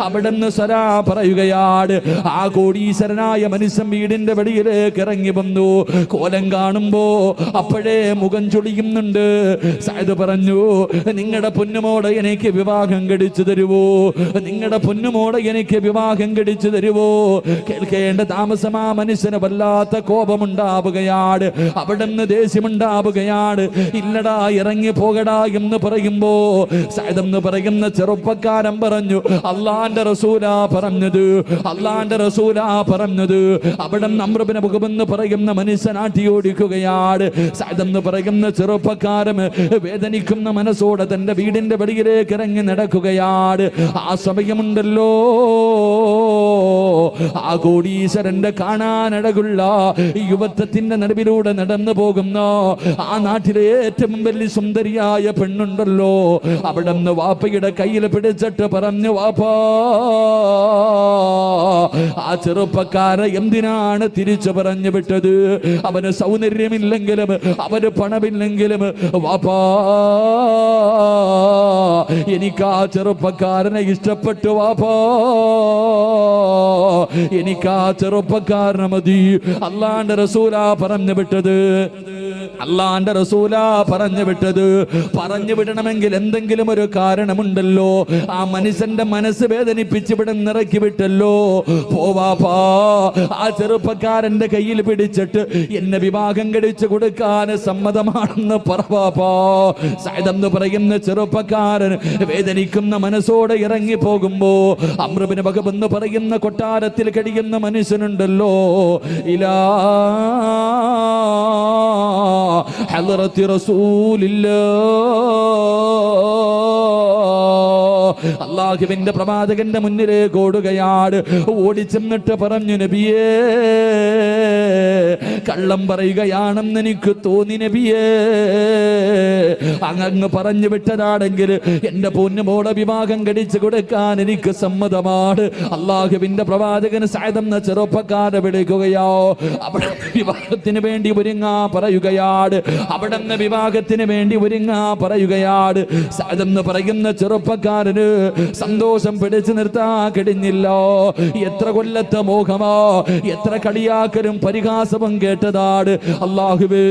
അവിടെ നിന്ന് സലാ പറയുകയാണ്. ആ കോടീശ്വരനായ മനുഷ്യൻ വീടിന്റെ വെളിയിലേക്ക് ഇറങ്ങി വന്നു. കോലം കാണുമ്പോ അപ്പോഴേ മുഖം ചൊളിയുന്നുണ്ട്. സഅദ് പറഞ്ഞു, നിങ്ങളുടെ പൊന്നുമോടെ എനിക്ക് വിവാഹം കഴിച്ചു തരുവോ? നിങ്ങളുടെ പൊന്നുമോടെ എനിക്ക് വിവാഹം കഴിച്ചു തരുവോ? കേൾക്കേണ്ട താമസം ആ മനുഷ്യന് വല്ലാത്ത കോപമുണ്ടാവുകയാണ്, അവിടെ നിന്ന് ദേഷ്യമുണ്ടാവുകയാണ്. ഇല്ലടാ, ഇറങ്ങി പോകടാ എന്ന് പറയുമ്പോ സഅദ് എന്ന് പറയുന്ന ചെറുപ്പക്കാരൻ പറഞ്ഞു, അല്ലാഹുവിന്റെ റസൂലാ പറഞ്ഞത്, അല്ലാഹുവിന്റെ റസൂലാ പറഞ്ഞത്. അവിടെ അംർ ഇബ്നു വഹബ് എന്ന് പറയുന്ന മനുഷ്യൻ ആട്ടി ഓടിക്കുകയാണ്. സഅദ് എന്ന് പറയുന്ന ചെറുപ്പക്കാരൻ വേദനിക്കുന്ന മനസ്സോടെ തന്റെ വീടിന്റെ വെളിയിലേക്ക് ഇറങ്ങി നടക്കുകയാണ്. ആ സമയമുണ്ടല്ലോ ആ കോടീശ്വരന്റെ കാണാനഴകുള്ള യുവത്വത്തിന്റെ നടുവിലൂടെ നടന്നു പോകുന്ന ആ നാട്ടിലെ ഏറ്റവും വലിയ സുന്ദരിയായ പെണ്ണുണ്ടല്ലോ, അവിടെ നിന്ന് വാപ്പയുടെ കയ്യിൽ പിടിച്ചിട്ട് പറഞ്ഞു, വാപ്പാ ആ ചെറുപ്പക്കാരെ എന്തിനാണ് തിരിച്ചു പറഞ്ഞു വിട്ടത്? അവന് സൗന്ദര്യമില്ലെങ്കിലും അവന് പണമില്ലെങ്കിലും വാപ്പാ എനിക്ക് ആ ചെറുപ്പക്കാരനെ ഇഷ്ടപ്പെട്ടു വാപ്പാ, എനിക്ക് ആ ചെറുപ്പക്കാരനെ മതി. അല്ലാഹുവിന്റെ റസൂലാ പറഞ്ഞു വിട്ടത്, അല്ലാഹുവിന്റെ റസൂലാ പറഞ്ഞു വിട്ടത്. പറഞ്ഞു വിടണമെങ്കിൽ എന്തെങ്കിലും ഒരു കാരണമുണ്ടല്ലോ. ആ മനുഷ്യന്റെ മനസ്സ് വേദനിപ്പിച്ച് ഇവിടെ നിറക്കി വിട്ടല്ലോ. പോവാപ്പാ ആ ചെറുപ്പക്കാരന്റെ കയ്യിൽ പിടിച്ചിട്ട് എന്നെ വിവാഹം കഴിച്ചു കൊടുക്കാൻ സമ്മതമാണെന്ന് പറവാപ്പാ. സഅദ് എന്ന് പറയുന്ന ചെറുപ്പക്കാരൻ വേദനിക്കുന്ന മനസ്സോടെ ഇറങ്ങി പോകുമ്പോ അംർ ഇബ്നു വഹബ് എന്ന് പറയുന്ന കൊട്ടാരത്തിൽ കഴിയുന്ന മനുഷ്യനുണ്ടല്ലോ, ഇലാ ഹളറത്തി റസൂലില്ലാഹ്, അല്ലാഹുവിന്റെ പ്രവാചകന്റെ മുന്നിലേക്ക് ഓടുകയാണ്. ഓടിച്ചെന്നിട്ട് പറഞ്ഞു, നബിയേ കള്ളം പറയുകയാണെന്ന് എനിക്ക് തോന്നി നബിയേ, അങ്ങ് പറഞ്ഞു വിട്ടതാണെങ്കിൽ എന്റെ പൊന്നുമോളെ വിവാഹം കഴിച്ചു കൊടുക്കാൻ എനിക്ക് സമ്മതമാണ്. അല്ലാഹുവിന്റെ പ്രവാചകൻ സഅദ് എന്ന ചെറുപ്പക്കാരെ വിളിക്കുകയോ, അവിടെ വിവാഹത്തിന് വേണ്ടി ഒരുങ്ങാ പറയുകയാണ്. അവിടെ നിന്ന് വിവാഹത്തിന് വേണ്ടി ഒരുങ്ങാ പറയുകയാണ്. സഅദ് എന്ന് പറയുന്ന ചെറുപ്പക്കാരന് സന്തോഷം പിടിച്ചു നിർത്താൻ കഴിഞ്ഞില്ലോ. എത്ര കൊല്ലത്തെ മോഹമോ, എത്ര കളിയാക്കലും പരിഹാസവും കേട്ടതാണ്. അല്ലാഹുവേ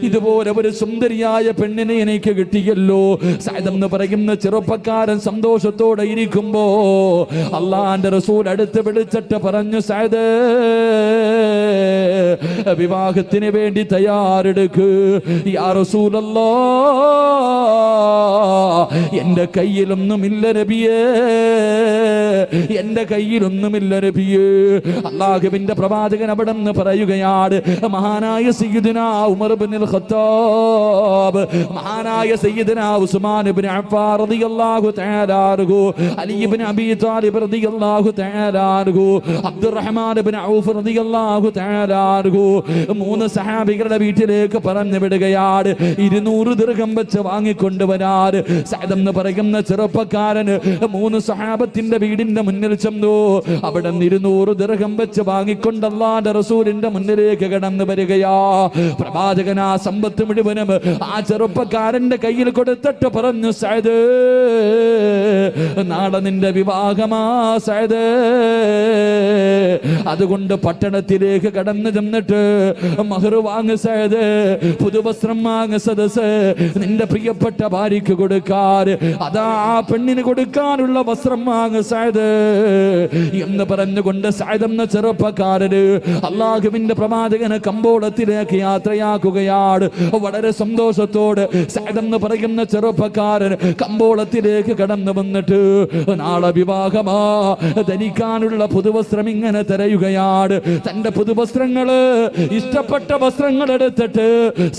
ഇതുപോലെ ഒരു സുന്ദരിയായ പെണ്ണിനെ എനിക്ക് കിട്ടിയല്ലോ. സഅദ് എന്ന് പറയുന്ന ചെറുപ്പക്കാരൻ സന്തോഷത്തോടെ ഇരിക്കുമ്പോ അല്ലാഹുവിന്റെ റസൂൽ അടുത്ത് വിളിച്ചിട്ട് പറഞ്ഞു, സഅദ് വിവാഹത്തിന് വേണ്ടി തയ്യാറെടുക്ക്. യാ റസൂലല്ലാഹ് എന്റെ കയ്യിലൊന്നുമില്ല നബിയേ, എന്റെ കയ്യിലൊന്നുമില്ല നബിയേ. അല്ലാഹുവിന്റെ പ്രവാചകൻ അവിടെ നിന്ന് പറയുകയാണ്, മഹാനായ സയ്യിദുനാ ഉമർ ഇബ്നുൽ ഖത്താബ്, മഹാനായ സയ്യിദുനാ ഉസ്മാൻ ഇബ്നു അഫ്ഫാൻ റളിയല്ലാഹു തആല അൻഹു, അലി ഇബ്നു അബീ താലിബ് റളിയല്ലാഹു തആല അൻഹു, അബ്ദുറഹ്മാൻ ഇബ്നു ഔഫ് റളിയല്ലാഹു തആല അൻഹു, മൂന്ന് സഹാബികളുടെ വീട്ടിലേക്ക് പറഞ്ഞു വിടുകയാണ്. 200 ദിർഹം വെച്ച് വാങ്ങിക്കൊണ്ടുവരാൻ സഅദ് എന്ന് പറയുന്ന ചെറുപ്പക്കാരൻ 3 സഹാബത്തിന്റെ വീടിന്റെ മുന്നിൽ ചെന്നു. അവിടെ 200 ദിർഹം വെച്ച് വാങ്ങിക്കൊണ്ട് അല്ലാഹുവിന്റെ റസൂലിന്റെ മുന്നിലേക്ക് കടന്നു വരികയാ. പ്രവാചകൻ ആ സമ്പത്ത് മുഴുവനും ആ ചെറുപ്പക്കാരന്റെ കയ്യിൽ കൊടുത്തിട്ട് പറഞ്ഞു, സഅദ് നാളെ നിന്റെ വിവാഹമാ സഅദ്, അതുകൊണ്ട് പട്ടണത്തിലേക്ക് കടന്നു ചെന്നിട്ട് മഹർ വാങ്ങ് സഅദ്, പുതുവസ്ത്രം വാങ്ങ് സദസ്, നിന്റെ പ്രിയപ്പെട്ട ഭാര്യയ്ക്ക് കൊടുക്കാൻ, അതാ ആ പെണ്ണിന് കൊടുക്കാനുള്ള വസ്ത്രം വാങ്ങ് സഅദ് എന്ന് പറഞ്ഞുകൊണ്ട് സഅദ് എന്ന ചെറുപ്പക്കാരന് അല്ലാഹുവിന്റെ പ്രവാചകന് കമ്പോളത്തിലേക്ക് യാത്രയാക്കുകയാണ്. വളരെ സന്തോഷത്തോട് സഅദ് എന്ന് പറയുന്ന ചെറുപ്പക്കാരൻ കമ്പോളത്തിലേക്ക് കടന്നു വന്നിട്ട് നാളെ വിവാഹമാ, ധരിക്കാനുള്ള പുതുവസ്ത്രം ഇങ്ങനെ തിരയുകയാണ്. തന്റെ പുതുവസ്ത്രങ്ങള് ഇഷ്ടപ്പെട്ട വസ്ത്രങ്ങൾ എടുത്തിട്ട്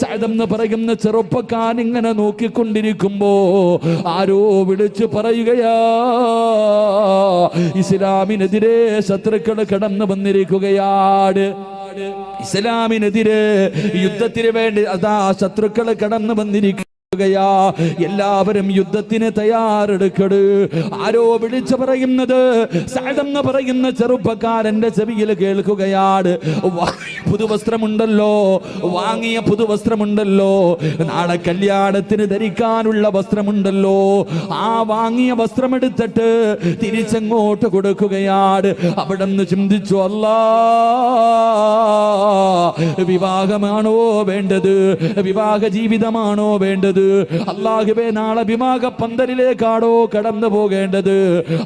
സഅദ് എന്ന് പറയുന്ന ചെറുപ്പക്കാരൻ ഇങ്ങനെ നോക്കിക്കൊണ്ടിരിക്കുമ്പോ ആരോ വിളിച്ചു പറയുകയാ, ഇസ്ലാമിനെതിരെ ശത്രുക്കൾ കടന്നു വന്നിരിക്കുകയാണ്. ഇസ്ലാമിനെതിരെ യുദ്ധത്തിന് വേണ്ടി അതാ ശത്രുക്കൾ കടന്നു വന്നിരിക്കുക. എല്ലാവരും യുദ്ധത്തിന് തയ്യാറെടുക്കട്. ആരോ വിളിച്ചു പറയുന്നത് സഅദ് എന്ന് പറയുന്ന ചെറുപ്പക്കാരന്റെ ചെവിയിൽ കേൾക്കുകയാണ്. പുതുവസ്ത്രമുണ്ടല്ലോ, വാങ്ങിയ പുതുവസ്ത്രമുണ്ടല്ലോ, നാളെ കല്യാണത്തിന് ധരിക്കാനുള്ള വസ്ത്രമുണ്ടല്ലോ, ആ വാങ്ങിയ വസ്ത്രം എടുത്തിട്ട് തിരിച്ചങ്ങോട്ട് കൊടുക്കുകയാണ്. അവിടെ നിന്ന് ചിന്തിച്ചു, അല്ലാ വിവാഹമാണോ വേണ്ടത്, വിവാഹ ജീവിതമാണോ വേണ്ടത്? അല്ലാഹുവേ നാളെ വിവാഹ പന്തലിലേക്കാണോ കടന്നു പോകേണ്ടത്,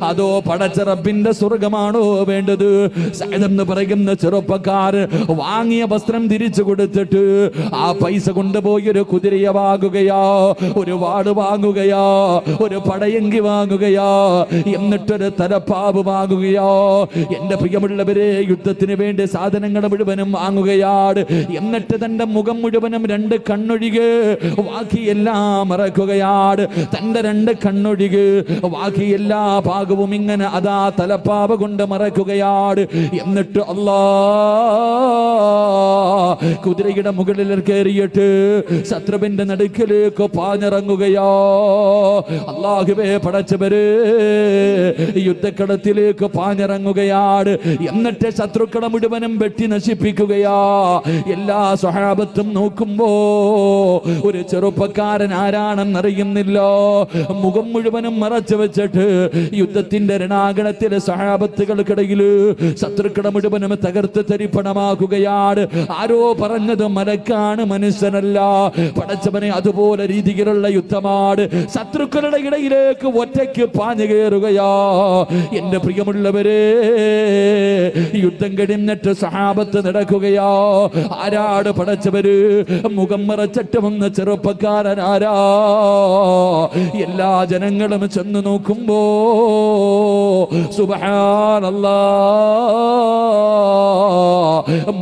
അതോ പടച്ച റബ്ബിന്റെ സ്വർഗമാണോ വേണ്ടത്? സഅദ് എന്ന് പറയുന്ന ചെറുപ്പക്കാരൻ വാങ്ങിയ വസ്ത്രം തിരിച്ചു കൊടുത്തിട്ട് ആ പൈസ കൊണ്ടുപോയി ഒരു കുതിരയെ വാങ്ങുകയാ, ഒരു വാട് വാങ്ങുകയാ, ഒരു പടയങ്കി വാങ്ങുകയാ, എന്നിട്ടൊരു തലപ്പാവ് വാങ്ങുകയാ. എന്റെ പ്രിയമുള്ളവരെ, യുദ്ധത്തിന് വേണ്ടി സാധനങ്ങൾ മുഴുവനും വാങ്ങുകയാണ്. എന്നിട്ട് തന്റെ മുഖം മുഴുവനും 2 കണ്ണൊഴികെ ബാക്കിയെല്ലാം ബാക്കിയെല്ലാം മറക്കുകയാണ്. തന്റെ 2 കണ്ണൊഴികെ ബാക്കി എല്ലാ ഭാഗവും ഇങ്ങനെ അതാ തലപ്പാവ കൊണ്ട് മറക്കുകയാണ്. എന്നിട്ട് കുതിരയുടെ മുകളിൽ കയറിയിട്ട് ശത്രുവിന്റെ നടുക്കിലേക്ക് പാഞ്ഞിറങ്ങുകയോ. അല്ലാഹുവേ പടച്ചവര് യുദ്ധക്കളത്തിലേക്ക് പാഞ്ഞിറങ്ങുകയാണ്. എന്നിട്ട് ശത്രുക്കളെ മുഴുവനും വെട്ടി നശിപ്പിക്കുകയാ. എല്ലാ സ്വഹാബത്തും നോക്കുമ്പോ ഒരു ചെറുപ്പക്കാരൻ ആരാണെന്നറിയുന്നില്ല. മുഖം മുഴുവനും മറച്ചു വെച്ചിട്ട് യുദ്ധത്തിന്റെ രണാങ്കണത്തിലെ സ്വഹാബത്തുകൾക്കിടയിൽ ശത്രുക്കളെ മുഴുവനും തകർത്ത് തരിപ്പണമാക്കുകയാണ്. ആരോ പറഞ്ഞത് മലക്കാണ്, മനുഷ്യനല്ല. പടച്ചവനെ അതുപോലെ രീതിയിലുള്ള യുദ്ധമാണ്. ശത്രുക്കളുടെ ഇടയിലേക്ക് ഒറ്റയ്ക്ക് പാഞ്ഞു കയറുകയാ. എന്റെ പ്രിയമുള്ളവരെ, യുദ്ധം കഴിഞ്ഞിട്ട് സഹാബത്ത് നടക്കുകയാ. ആരാട് പടച്ചവര്? മുഖം മറച്ചിട്ട് വന്ന ചെറുപ്പക്കാരൻ ആരാ? എല്ലാ ജനങ്ങളും ചെന്ന് നോക്കുമ്പോ സുബ്ഹാനല്ലാഹ്,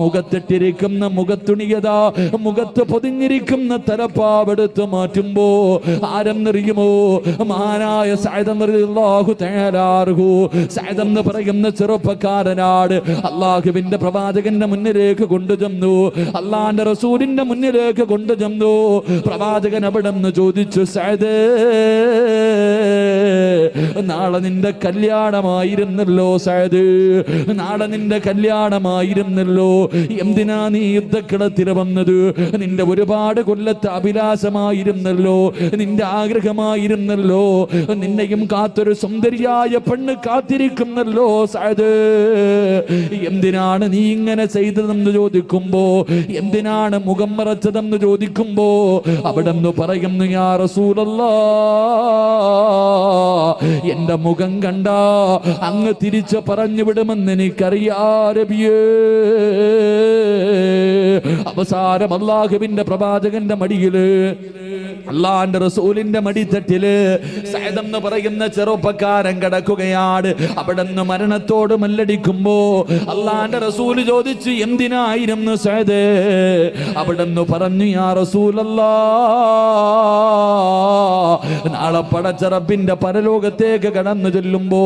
മുഖത്തിട്ടിരിക്കുന്ന മുഖത്തുണിയതാ, മുഖത്ത് പൊതിഞ്ഞിരിക്കുന്ന തലപ്പാവെടുത്ത് മാറ്റുമ്പോ ആരെന്നറിയുമോ? മഹാനായ സഅദ് റളിയല്ലാഹു തആല അൻഹു. സഅദ് എന്ന് പറയുന്ന ചെറുപ്പക്കാരനാണ്. അല്ലാഹുവിന്റെ പ്രവാചകന്റെ മുന്നിലേക്ക് കൊണ്ടുചെന്നു, അല്ലാഹുവിന്റെ റസൂലിന്റെ മുന്നിലേക്ക് കൊണ്ടുചെന്നു. പ്രവാചകൻ അവിടെ നിന്ന് ചോദിച്ചു, സഅദ്, നാളെ നിന്റെ കല്യാണമായിരുന്നല്ലോ സഅദ്, നാളെ നിന്റെ കല്യാണമായിരുന്നല്ലോ, എന്തിനാ നീ യുദ്ധക്കളത്തിൽ വന്നത്? നിന്റെ ഒരുപാട് കൊല്ലത്തെ അഭിലാഷമായിരുന്നല്ലോ, നിന്റെ ആഗ്രഹമായിരുന്നല്ലോ, നിന്നെയും കാത്തൊരു സുന്ദരിയായ പെണ്ണ് കാത്തിരിക്കുന്നല്ലോ സഅദ്, എന്തിനാണ് നീ ഇങ്ങനെ ചെയ്തതെന്ന് ചോദിക്കുമ്പോ, എന്തിനാണ് മുഖം മറച്ചതെന്ന് ചോദിക്കുമ്പോ അവിടെ നിന്ന് പറയുന്നു, യാ റസൂലല്ലാഹ്, എന്റെ മുഖം കണ്ട അങ്ങ് തിരിച്ച് പറഞ്ഞു വിടുമെന്ന് എനിക്കറിയാ നബിയേ. അവസാനം അല്ലാഹുവിന്റെ പ്രവാചകന്റെ മടിയില്, അല്ലാഹുവിന്റെ റസൂലിന്റെ മടിത്തട്ടില് സഅദ് എന്ന് പറയുന്ന ചെറുപ്പക്കാരൻ കിടക്കുകയാണ്. അവിടെ നിന്ന് മരണത്തോട് മല്ലടിക്കുമ്പോ അല്ലാഹുവിന്റെ റസൂല് ചോദിച്ചു, എന്തിനായിരുന്നു സഅദ്? അവിടെ നിന്ന് പറഞ്ഞു, യാ റസൂലല്ലാഹ്, നാളെ പടച്ച റബ്ബിന്റെ പരലോകത്തേക്ക് കടന്നു ചെല്ലുമ്പോ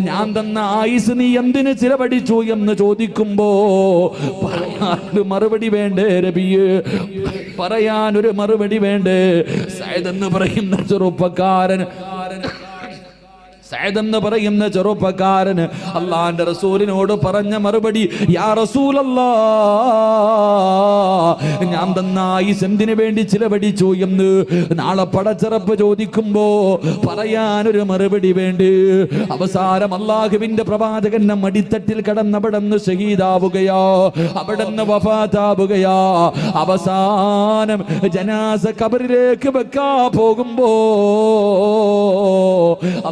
ഞാൻ തന്ന ആയുസ് നീ എന്തിന് ചിലവഴിച്ചു എന്ന് ചോദിക്കുമ്പോ പറയാനൊരു മറുപടി വേണ്ടേ നബിയേ? പറയാനൊരു മറുപടി വേണ്ടേ? സഅദ് എന്ന് പറയുന്ന ചെറുപ്പക്കാരൻ, സഅദ് എന്ന് പറയുന്ന ചെറുപ്പക്കാരന് അല്ലാഹുവിന്റെ റസൂലിനോട് പറഞ്ഞ മറുപടി, യാ റസൂലല്ലാഹ്, ഞാൻ തന്ന ആയുസ് എന്തിനു വേണ്ടി ചിലവഴിച്ചു എന്ന് നാളെ പടച്ചറപ്പ് ചോദിക്കുമ്പോ പറയാനൊരു മറുപടി വേണ്ടി. അവസാനം അല്ലാഹുവിന്റെ പ്രവാചകന്റെ മടിത്തട്ടിൽ കടന്നവിടന്ന് ഷഹീദാവുകയോ, അവിടന്ന് വഫാത്താവുകയോ. അവസാനം ജനാസ ഖബറിലേക്ക് വെക്കാ പോകുമ്പോ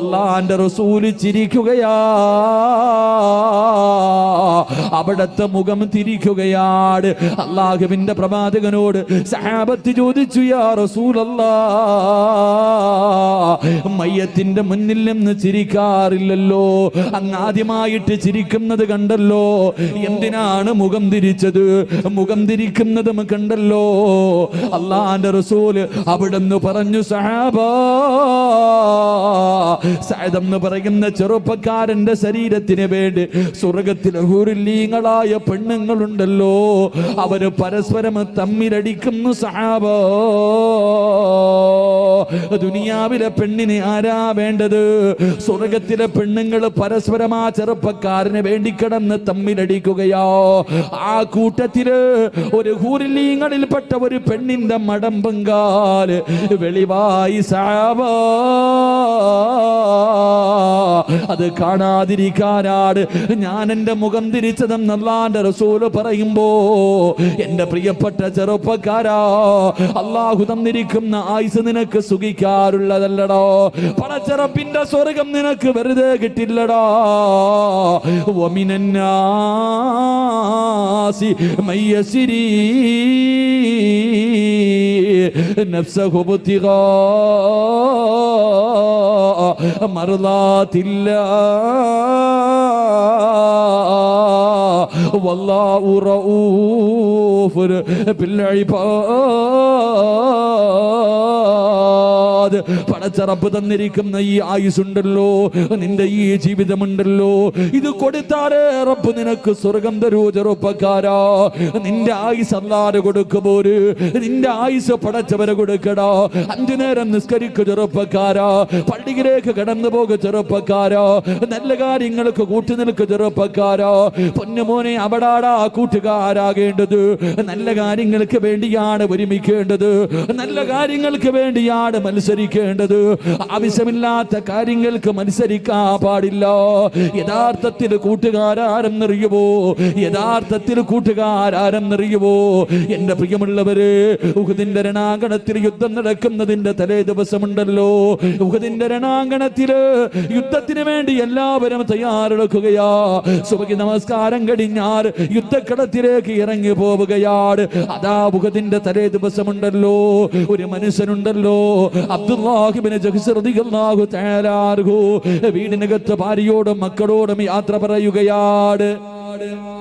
അല്ലാഹ് റസൂല് ചിരിക്കുകയാ, അവിടത്തെ മുഖം തിരിക്കുകയാണ്. അല്ലാഹുവിന്റെ പ്രവാചകനോട് സഹാബത്ത് ചോദിച്ചു, യാ റസൂലല്ലാഹ്, മയ്യത്തിന്റെ മുന്നിൽ നിന്ന് ചിരിക്കാറില്ലല്ലോ, അങ്ങ് ആദ്യമായിട്ട് ചിരിക്കുന്നത് കണ്ടല്ലോ, എന്തിനാണ് മുഖം തിരിച്ചത്? മുഖം തിരിക്കുന്നത് കണ്ടല്ലോ. അല്ലാഹുവിന്റെ റസൂല് അവിടെന്ന് പറഞ്ഞു, സഹാബാ, സഅദ് എന്ന് പറയുന്ന ചെറുപ്പക്കാരന്റെ ശരീരത്തിന് വേണ്ടി സ്വർഗത്തിലെ ഹൂറില്ലീങ്ങളായ പെണ്ണുങ്ങളുണ്ടല്ലോ, അവര് പരസ്പരം തമ്മിലടിക്കുന്നു സഹാബ. ദുനിയാവിലെ പെണ്ണിന് ആരാ വേണ്ടത്? സ്വർഗത്തിലെ പെണ്ണുങ്ങൾ പരസ്പരം ആ ചെറുപ്പക്കാരന് വേണ്ടി കിടന്ന് തമ്മിലടിക്കുകയോ. ആ കൂട്ടത്തില് ഒരു ഹൂറില്ലീങ്ങളിൽപ്പെട്ട ഒരു പെണ്ണിന്റെ മടമ്പങ്കാല് വെളിവായി സഹാബ. അത് കാണാതിരിക്കാനാണ് ഞാൻ എന്റെ മുഖം തിരിച്ചതെന്ന് അല്ലാഹുവിന്റെ റസൂല് പറയുമ്പോ, എന്റെ പ്രിയപ്പെട്ട ചെറുപ്പക്കാരാ, അല്ലാഹു തന്നിരിക്കുന്ന ആയുസ് നിനക്ക് സുഖിക്കാറുള്ളതല്ലടോ. പടച്ചറപ്പിന്റെ സ്വർഗം നിനക്ക് വെറുതെ കിട്ടില്ലടോ. വമിനന്നാസി മയ്യസിരി നഫ്സഹു ബുതിഗാ മർളാത്തില്ലാ വല്ലാഹു റഊഫുൻ ബിൽ ഇബാദ്. പടച്ച റബ്ബ് തന്നിരിക്കുന്ന ഈ ആയുസുണ്ടല്ലോ, നിന്റെ ഈ ജീവിതമുണ്ടല്ലോ, ഇത് കൊടുത്താലേ റബ്ബ് നിനക്ക് സ്വർഗം തരൂ ചെറുപ്പക്കാരാ. നിന്റെ ആയുസ് അല്ലാതെ കൊടുക്കുമ്പോര് നിന്റെ ആയുസ് പടച്ചവരെ കൊടുക്കടാ. 5 നേരം നിസ്കരിക്കു ചെറുപ്പക്കാരാ, പള്ളിയിലേക്ക് കടന്നു പോകുക ചെറുപ്പക്കാരാ, നല്ല കാര്യങ്ങൾക്ക് കൂട്ടുനിൽക്കു ചെറുപ്പക്കാരാ. പൊന്നുമോനെ അവിടാടാ കൂട്ടുകാരാകേണ്ടത്. നല്ല കാര്യങ്ങൾക്ക് വേണ്ടിയാണ് ഒരുമിക്കേണ്ടത്, നല്ല കാര്യങ്ങൾക്ക് വേണ്ടിയാണ് മത്സരിക്കേണ്ടത്. ആവശ്യമില്ലാത്ത കാര്യങ്ങൾക്ക് മത്സരിക്കാൻ പാടില്ല. യഥാർത്ഥത്തിൽ കൂട്ടുകാരാരെന്നറിയുമോ? യഥാർത്ഥത്തിൽ കൂട്ടുകാരാരെന്നറിയുമോ? എന്റെ പ്രിയമുള്ളവര്, ഉഹദിന്റെ രണാങ്കണത്തിൽ യുദ്ധം നടക്കുന്നതിന്റെ തലേ ദിവസമുണ്ടല്ലോ, ഉഹദിന്റെ രണാങ്കണത്തില് യുദ്ധത്തിന് വേണ്ടി എല്ലാവരും തയ്യാറെടുക്കുകയാ. സുബഹി നമസ്കാരം കഴിഞ്ഞാൽ യുദ്ധക്കളത്തിലേക്ക് ഇറങ്ങി പോവുകയാണ്. അതാ ഉഹദിന്റെ തലേ ദിവസമുണ്ടല്ലോ, ഒരു മനുഷ്യനുണ്ടല്ലോ, അബ്ദുല്ലാഹ് ഇബ്നു ജഹ്ശ് റളിയല്ലാഹു തആല അൻഹു വീടിനകത്ത് ഭാര്യയോടും മക്കളോടും യാത്ര പറയുകയാണ്.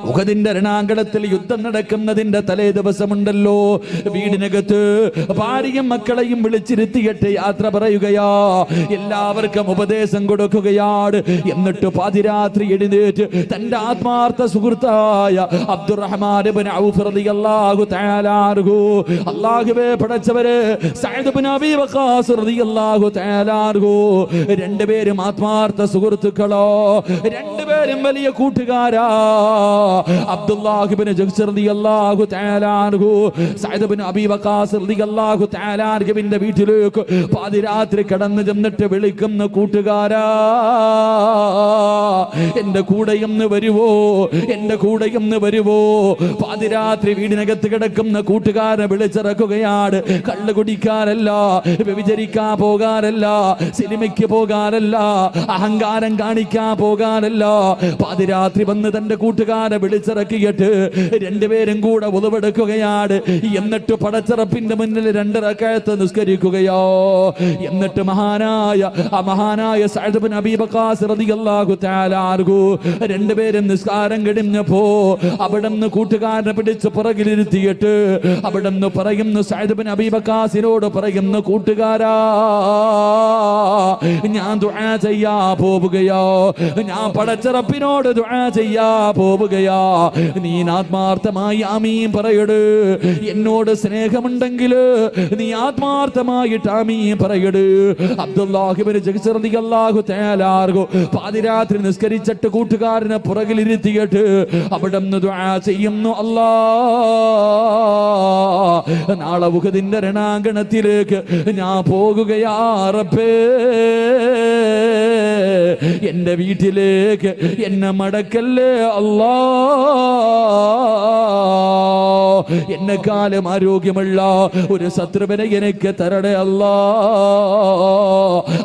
ഉഹദിന്റെ രണാങ്കണത്തിൽ യുദ്ധം നടക്കുന്നതിന്റെ തലേ ദിവസമുണ്ടല്ലോ, വീടിനകത്ത് ഭാര്യയും മക്കളെയും വിളിച്ചിരുത്തിയിട്ട് യാത്ര പറയുകയാ. എല്ലാവർക്കും ഉപദേശം കൊടുക്കുകയാണ്. എന്നിട്ട് പാതിരാത്രി എഴുന്നേറ്റ് തന്റെ ആത്മാർത്ഥ സുഹൃത്തായ അബ്ദുറഹ്മാൻ ഇബ്നു ഔഫ് റളിയല്ലാഹു തആല അൻഹു, അല്ലാഹുവേ പടച്ചവരെ, സഅദ് ഇബ്നു അബീ വഖാസ് റളിയല്ലാഹു തആല അൻഹു, രണ്ടുപേരും ആത്മാർത്ഥ സുഹൃത്തുക്കളോ, രണ്ടുപേരും വലിയ കൂട്ടുകാരാ. അബ്ദുല്ലാഹ് ഇബ്നു ജഹ്ശ് റളിയല്ലാഹു തആല അൻഹു സഅദ് ഇബ്നു അബീ വഖാസ് റളിയല്ലാഹു തആല അൻഹുവിന്റെ വീട്ടിലേക്ക് പാതിരാത്രി കടന്നു ചെന്നിട്ട് വിളിക്കുന്ന കൂട്ടുകാരാ, എന്റെ കൂടെയൊന്ന് വരുവോ, എന്റെ കൂടെയൊന്ന് വരുവോ? പാതിരാത്രി വീടിനകത്ത് കിടക്കുന്ന കൂട്ടുകാരനെ വിളിച്ചിറക്കുകയാണ്. കള്ളു കുടിക്കാനല്ല, വ്യഭിചരിക്കാൻ പോകാനല്ല, സിനിമയ്ക്ക് പോകാനല്ല, അഹങ്കാരം കാണിക്കാൻ പോകാനല്ല. പാതിരാത്രി വന്ന് തന്റെ കൂട്ടുകാരെ വിളിച്ചിറക്കിയിട്ട് രണ്ടുപേരും കൂടെ ഉളവെടുക്കുകയാണ്. എന്നിട്ട് പടച്ചിറപ്പിന്റെ മുന്നിൽ 2 റക്അത്ത് നിസ്കരിക്കുകയോ. എന്നിട്ട് മഹാനായ സഅദ് ഇബ്നു അബീ വഖാസ് റളിയല്ലാഹു തആല അൻഹു രണ്ടുപേരും നിസ്കാരം കഴിഞ്ഞപ്പോ അവിടുന്ന് കൂട്ടുകാരനെ പിടിച്ച് പുറകിലിരുത്തിയിട്ട് അവിടുന്ന് പറയുന്നു, സഅദ് ഇബ്നു അബീ വഖാസിനോട് പറയുന്നു, കൂട്ടുകാരാ, ഞാൻ ദുആ ചെയ്യാ പോവുകയോ, ഞാൻ പടച്ചിറപ്പിനോട് ദുആ ചെയ്യാ പോവുകയാ. നീ ആത്മാർത്ഥമായി ആമീൻ പറയട്. എന്നോട് സ്നേഹമുണ്ടെങ്കിൽ നീ ആത്മാർത്ഥമായിട്ട് ആമീൻ പറയട്. അബ്ദുല്ലാഹ് ഇബ്നു ജഹ്ശ് റളിയല്ലാഹു തആല അൻഹു പാതിരാത്രി നിസ്കരിച്ചിട്ട് കൂട്ടുകാരനെ പുറകിലിരുത്തിയിട്ട് അവിടുന്ന് ദുആ ചെയ്യുന്നു, അല്ലാഹ്, നാളെ ഉഹദിന്റെ രണാങ്കണത്തിലേക്ക് ഞാൻ പോകുകയാ റബ്ബേ, എന്റെ വീട്ടിലേക്ക് എന്നെ മടക്കല്ലേ അല്ലാ, എന്നെക്കാലം ആരോഗ്യമുള്ള ഒരു ശത്രുവിനെ എനിക്ക് തരണേ അല്ലാ,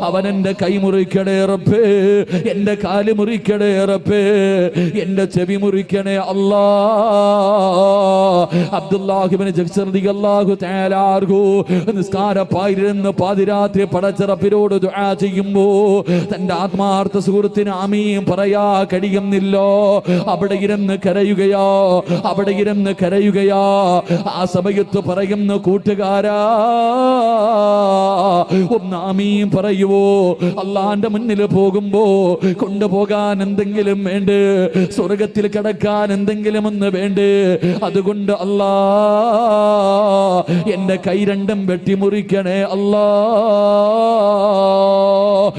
അവൻ എന്റെ കൈ മുറിക്കണേ റബ്ബേ, എന്റെ കാല് മുറിക്കണേ റബ്ബേ, എന്റെ ചെവി മുറിക്കണേ അല്ലാ. അബ്ദുല്ലാഹ് ഇബ്നു ജഹ്ശ് റളിയല്ലാഹു തആല അൻഹു നിസ്കാരപ്പായിരുന്ന് പാതിരാത്രി പടച്ചിറപ്പിനോട് ദുആ ചെയ്യുമ്പോ തന്റെ ആത്മാർത്ഥ സുഹൃത്തിന് ആമീൻ പറയാ കഴിയുന്നില്ലോ. അവിടെ ഇരുന്ന് കരയുകയോ, അവിടെ ഇരുന്ന് കരയുകയോ. ആ സമയത്ത് പറയുന്ന, കൂട്ടുകാരാ, ഒന്ന് ആമീൻ പറയുവോ? അള്ളാന്റെ മുന്നിൽ പോകുമ്പോ കൊണ്ടുപോകാൻ എന്തെങ്കിലും വേണ്ടേ? സ്വർഗത്തിൽ കിടക്കാൻ എന്തെങ്കിലും ഒന്ന് വേണ്ടേ? അതുകൊണ്ട് അല്ലാ, എന്റെ കൈ രണ്ടും വെട്ടിമുറിക്കണേ അല്ലാ.